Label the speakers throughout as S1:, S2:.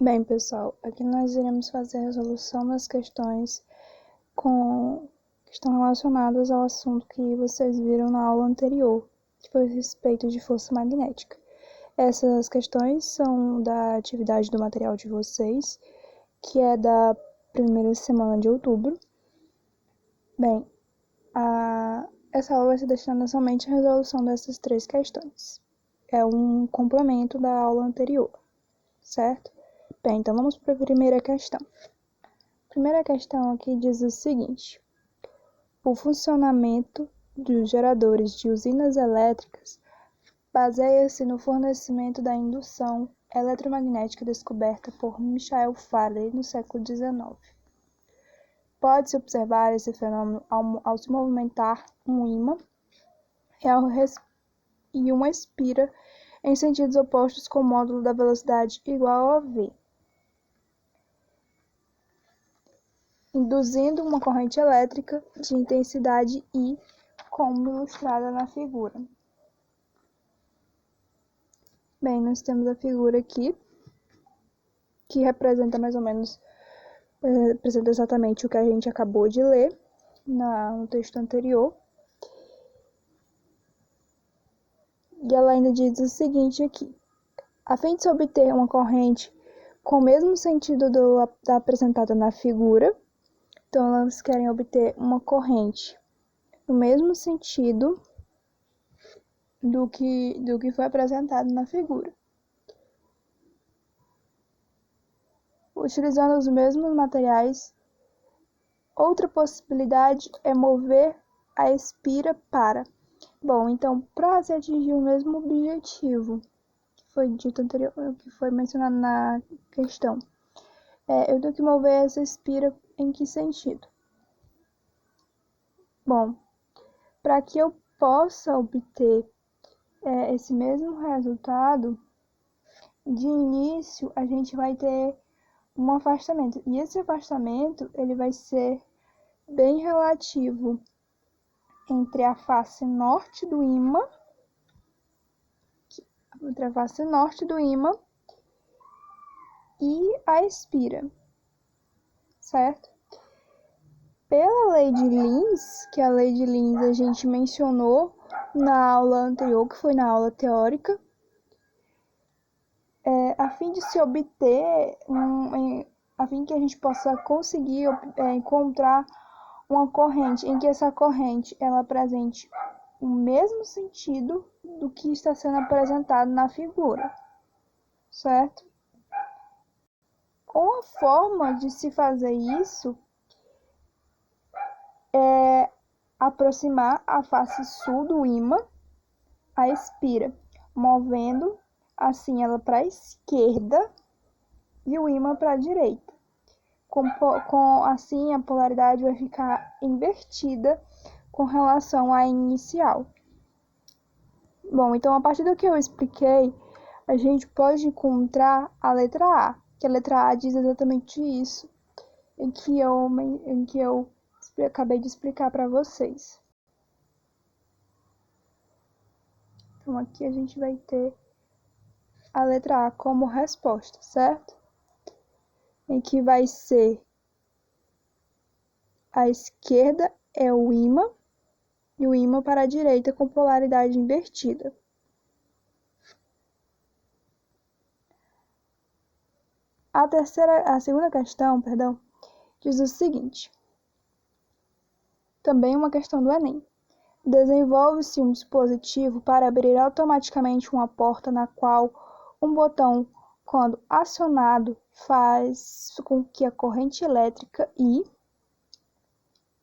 S1: Bem, pessoal, aqui nós iremos fazer a resolução das questões que estão relacionadas ao assunto que vocês viram na aula anterior, que foi a respeito de força magnética. Essas questões são da atividade do material de vocês, que é da primeira semana de outubro. Bem, essa aula vai ser destinada somente à resolução dessas 3 questões. É um complemento da aula anterior, certo? Bem, então vamos para a primeira questão. A primeira questão aqui diz o seguinte: o funcionamento dos geradores de usinas elétricas baseia-se no fornecimento da indução eletromagnética descoberta por Michael Faraday no século XIX. Pode-se observar esse fenômeno ao se movimentar um ímã e uma espira em sentidos opostos com módulo da velocidade igual a v, induzindo uma corrente elétrica de intensidade I, como ilustrada na figura. Bem, nós temos a figura aqui, que representa mais ou menos, representa exatamente o que a gente acabou de ler no texto anterior. E ela ainda diz o seguinte aqui: a fim de se obter uma corrente com o mesmo sentido da apresentada na figura, então elas querem obter uma corrente no mesmo sentido do que foi apresentado na figura. Utilizando os mesmos materiais, outra possibilidade é mover a espira para. Bom, então, para se atingir o mesmo objetivo que foi dito anterior, que foi mencionado na questão, eu tenho que mover essa espira em que sentido? Bom, para que eu possa obter esse mesmo resultado, de início a gente vai ter um afastamento. E esse afastamento ele vai ser bem relativo entre a face norte do ímã, e a espira, certo? Pela lei de Lins, que a lei de Lins a gente mencionou na aula anterior, que foi na aula teórica, a fim de se obter, a fim que a gente possa conseguir encontrar uma corrente em que essa corrente ela apresente o mesmo sentido do que está sendo apresentado na figura, certo? Uma forma de se fazer isso é aproximar a face sul do ímã à espira, movendo assim ela para a esquerda e o ímã para a direita. Assim a polaridade vai ficar invertida com relação à inicial. Bom, então a partir do que eu expliquei, a gente pode encontrar a letra A, que a letra A diz exatamente isso, em que eu acabei de explicar para vocês. Então aqui a gente vai ter a letra A como resposta, certo? Em que vai ser a esquerda é o ímã e o ímã para a direita com polaridade invertida. A segunda questão, diz o seguinte. Também uma questão do Enem. Desenvolve-se um dispositivo para abrir automaticamente uma porta na qual um botão, quando acionado, faz com que a corrente elétrica I,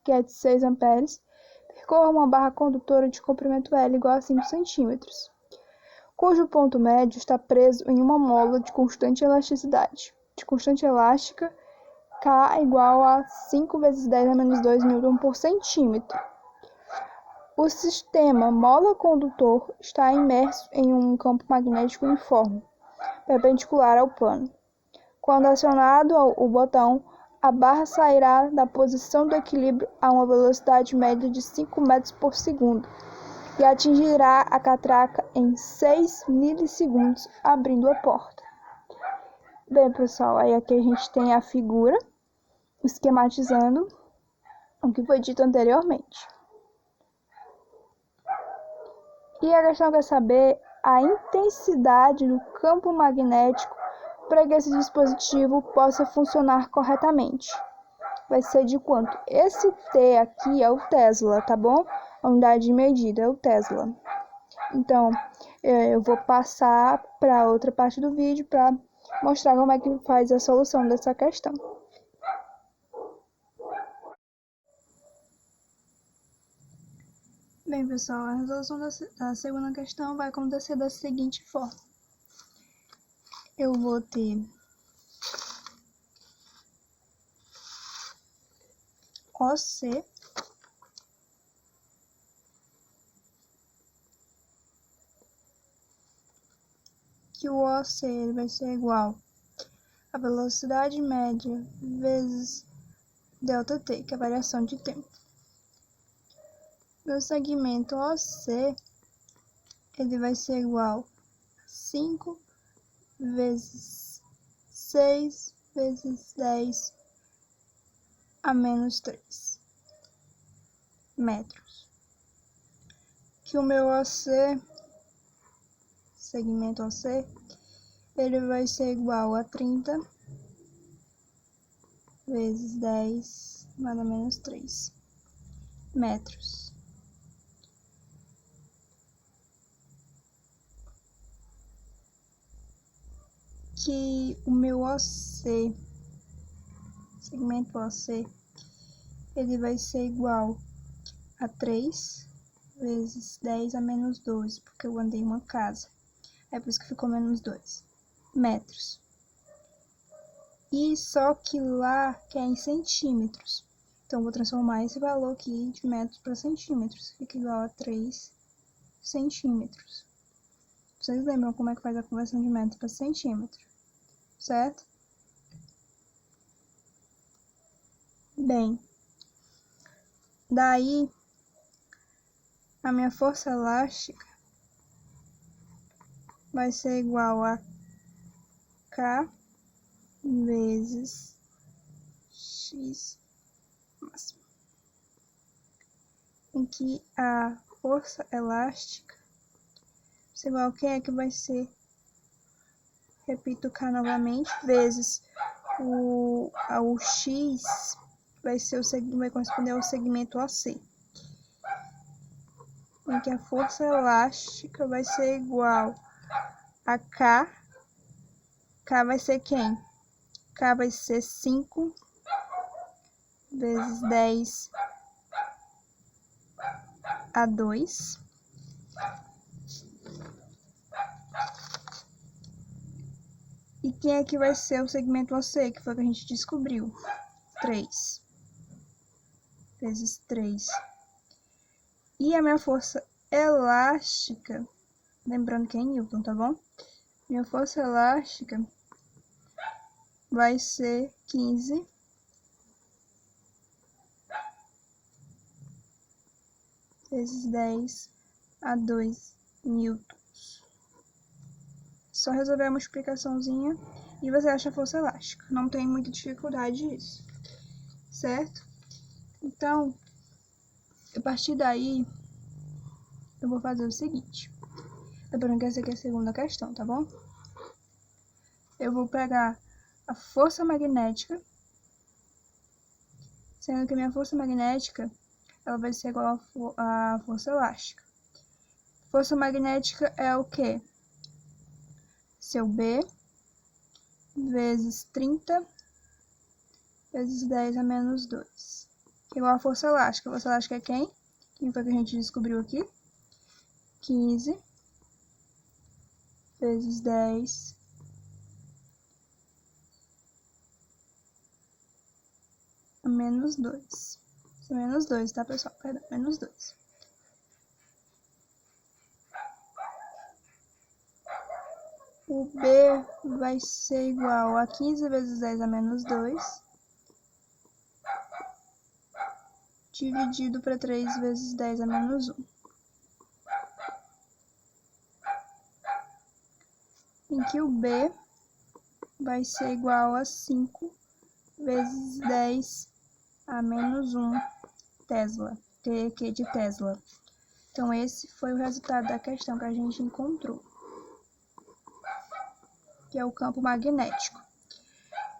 S1: que é de 6 amperes, percorra uma barra condutora de comprimento L igual a 5 centímetros, cujo ponto médio está preso em uma mola de constante elástica, K igual a 5 vezes 10 a menos 2 Newton por centímetro. O sistema mola-condutor está imerso em um campo magnético uniforme, perpendicular ao plano. Quando acionado o botão, a barra sairá da posição do equilíbrio a uma velocidade média de 5 metros por segundo e atingirá a catraca em 6 milissegundos, abrindo a porta. Bem, pessoal, aí aqui a gente tem a figura esquematizando o que foi dito anteriormente. E a questão quer saber a intensidade do campo magnético para que esse dispositivo possa funcionar corretamente. Vai ser de quanto? Esse T aqui é o Tesla, tá bom? A unidade de medida é o Tesla. Então, eu vou passar para outra parte do vídeo para mostrar como é que faz a solução dessa questão. Bem, pessoal, a resolução da segunda questão vai acontecer da seguinte forma. Eu vou ter OC que o OC ele vai ser igual a velocidade média vezes ΔT, que é a variação de tempo. Meu segmento OC ele vai ser igual a 5 vezes 6 vezes 10 a menos 3 metros. Que o meu OC, segmento OC, ele vai ser igual a 30 vezes 10 mais ou menos 3 metros. Que o meu OC, segmento OC, ele vai ser igual a 3 vezes 10 a menos 12, porque eu andei uma casa. É por isso que ficou menos 2 metros. E só que lá que é em centímetros. Então, eu vou transformar esse valor aqui de metros para centímetros. Fica igual a 3 centímetros. Vocês lembram como é que faz a conversão de metros para centímetro, certo? Bem, daí a minha força elástica vai ser igual a K vezes X máximo, em que a força elástica vai ser igual a quem é que vai ser, repito K novamente, vezes o X vai corresponder ao segmento OC, em que a força elástica vai ser igual a K. K vai ser quem? K vai ser 5 vezes 10 a 2. E quem é que vai ser o segmento OC, que foi o que a gente descobriu? 3 vezes 3. E a minha força elástica, lembrando que é em Newton, tá bom? Minha força elástica vai ser 15 vezes 10 a 2 newtons. Só resolver a multiplicaçãozinha e você acha a força elástica. Não tem muita dificuldade nisso, certo? Então, a partir daí, eu vou fazer o seguinte. Lembrando que essa aqui é a segunda questão, tá bom? Eu vou pegar a força magnética, sendo que a minha força magnética ela vai ser igual à força elástica. Força magnética é o quê? Seu B vezes 30 vezes 10 a menos 2. Igual a força elástica. A força elástica é quem? Quem foi que a gente descobriu aqui? 15 vezes 10 a menos 2. Isso é menos 2, tá, pessoal? Perdão, menos 2. O B vai ser igual a 15 vezes 10 a menos 2, dividido para 3 vezes 10 a menos 1. Em que o B vai ser igual a 5 vezes 10 a menos 1 Tesla, TQ de Tesla. Então, esse foi o resultado da questão que a gente encontrou, que é o campo magnético,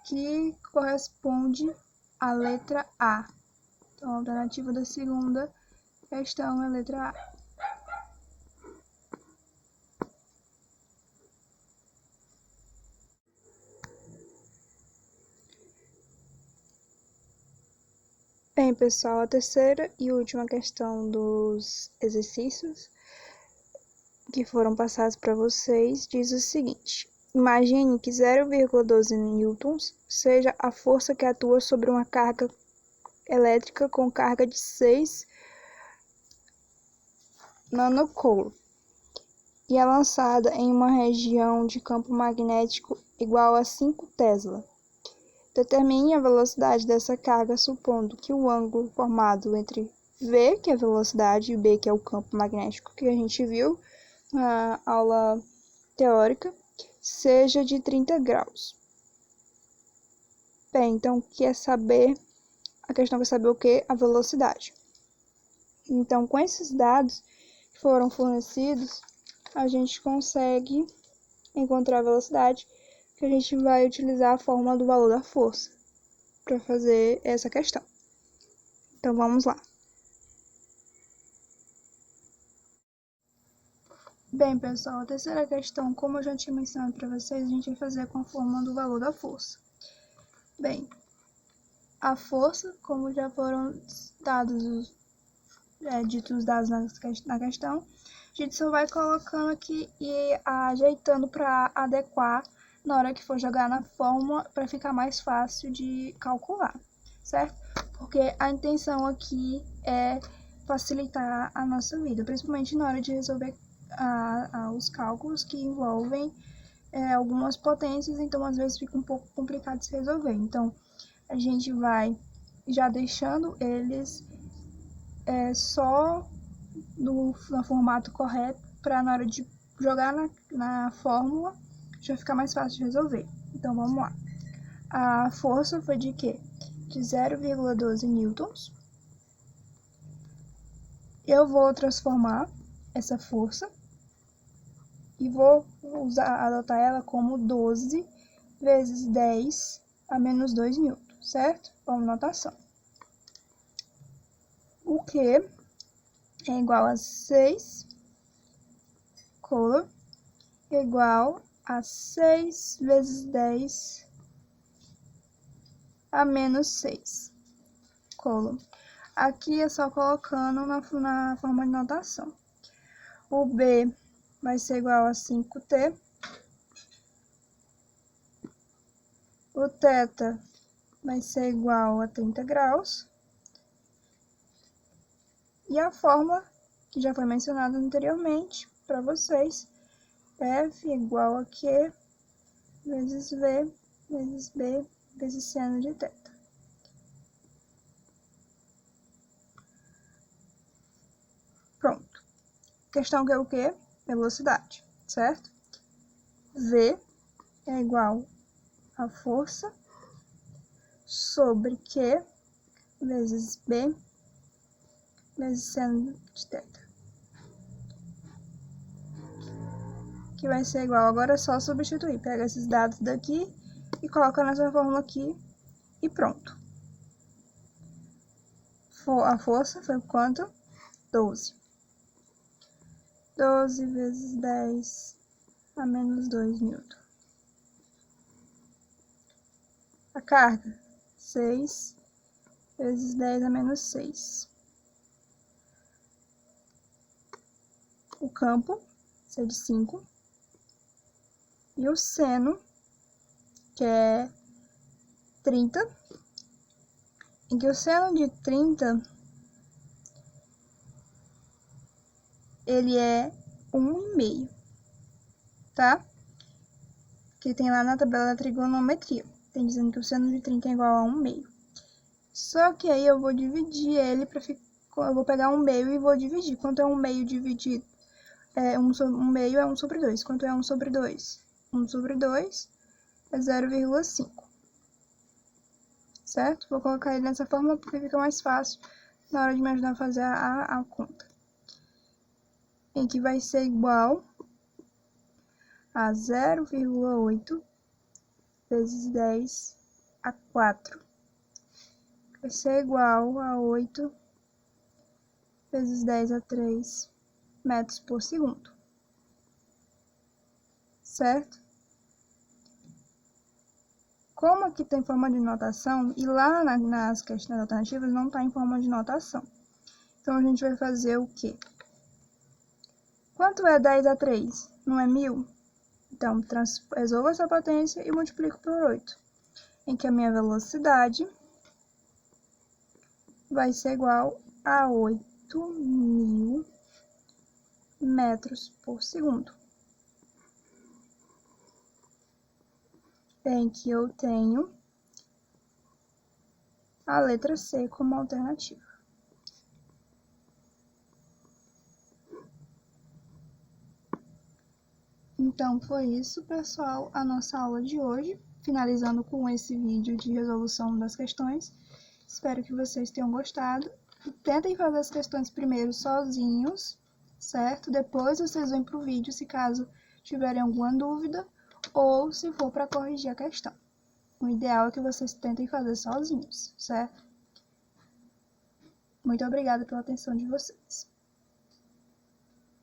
S1: que corresponde à letra A. Então, a alternativa da segunda questão é a letra A. Bem, pessoal, a terceira e última questão dos exercícios que foram passados para vocês diz o seguinte: imagine que 0,12 newtons seja a força que atua sobre uma carga elétrica com carga de 6 nanocoulomb e é lançada em uma região de campo magnético igual a 5 Tesla. Determine a velocidade dessa carga supondo que o ângulo formado entre V, que é a velocidade, e B, que é o campo magnético que a gente viu na aula teórica, seja de 30 graus. Bem, então, a questão quer saber o que? A velocidade. Então, com esses dados que foram fornecidos, a gente consegue encontrar a velocidade, que a gente vai utilizar a fórmula do valor da força para fazer essa questão. Então, vamos lá. Bem, pessoal, a terceira questão, como eu já tinha mencionado para vocês, a gente vai fazer com a fórmula do valor da força. Bem, a força, como já foram ditos os dados na questão, a gente só vai colocando aqui e ajeitando para adequar na hora que for jogar na fórmula para ficar mais fácil de calcular, certo? Porque a intenção aqui é facilitar a nossa vida, principalmente na hora de resolver os cálculos que envolvem algumas potências, então às vezes fica um pouco complicado de se resolver. Então, a gente vai já deixando eles só no formato correto, para na hora de jogar na fórmula já ficar mais fácil de resolver. Então, vamos lá. A força foi de quê? De 0,12 newtons. Eu vou transformar essa força e vou adotar ela como 12 vezes 10 a menos 2 newtons, certo? Vamos notação. O que é igual a 6 coulomb igual a 6 vezes 10 a menos 6 coulomb. Aqui é só colocando na forma de notação. O B vai ser igual a 5T. O θ vai ser igual a 30 graus. E a fórmula, que já foi mencionada anteriormente para vocês, F igual a Q vezes V vezes B vezes seno de θ. Pronto. Questão que é o quê? Velocidade, certo? V é igual a força sobre Q vezes B vezes seno de θ. Que vai ser igual, agora é só substituir. Pega esses dados daqui e coloca nessa fórmula aqui e pronto. A força foi quanto? 12. 12 vezes 10 a menos 2 newton. A carga, 6 vezes 10 a menos 6. O campo, isso é de 5. E o seno, que é 30. Em que o seno de 30, ele é 1,5, tá? Que tem lá na tabela da trigonometria. Tem dizendo que o seno de 30 é igual a 1,5. Só que aí eu vou dividir ele para ficar. Eu vou pegar 1,5 e vou dividir. Quanto é 1,5 dividido? 1,5 é 1 sobre 2. Quanto é 1 sobre 2? 1 sobre 2 é 0,5. Certo? Vou colocar ele dessa forma porque fica mais fácil na hora de me ajudar a fazer a conta. Em que vai ser igual a 0,8 vezes 10 a 4. Vai ser igual a 8 vezes 10 a 3 metros por segundo. Certo? Como aqui tem forma de notação, e lá nas questões alternativas não está em forma de notação. Então, a gente vai fazer o quê? Quanto é 10 a 3? Não é 1000? Então, resolvo essa potência e multiplico por 8. Em que a minha velocidade vai ser igual a 8.000 metros por segundo. Em que eu tenho a letra C como alternativa. Então, foi isso, pessoal, a nossa aula de hoje, finalizando com esse vídeo de resolução das questões. Espero que vocês tenham gostado. E tentem fazer as questões primeiro sozinhos, certo? Depois vocês vêm para o vídeo se caso tiverem alguma dúvida ou se for para corrigir a questão. O ideal é que vocês tentem fazer sozinhos, certo? Muito obrigada pela atenção de vocês.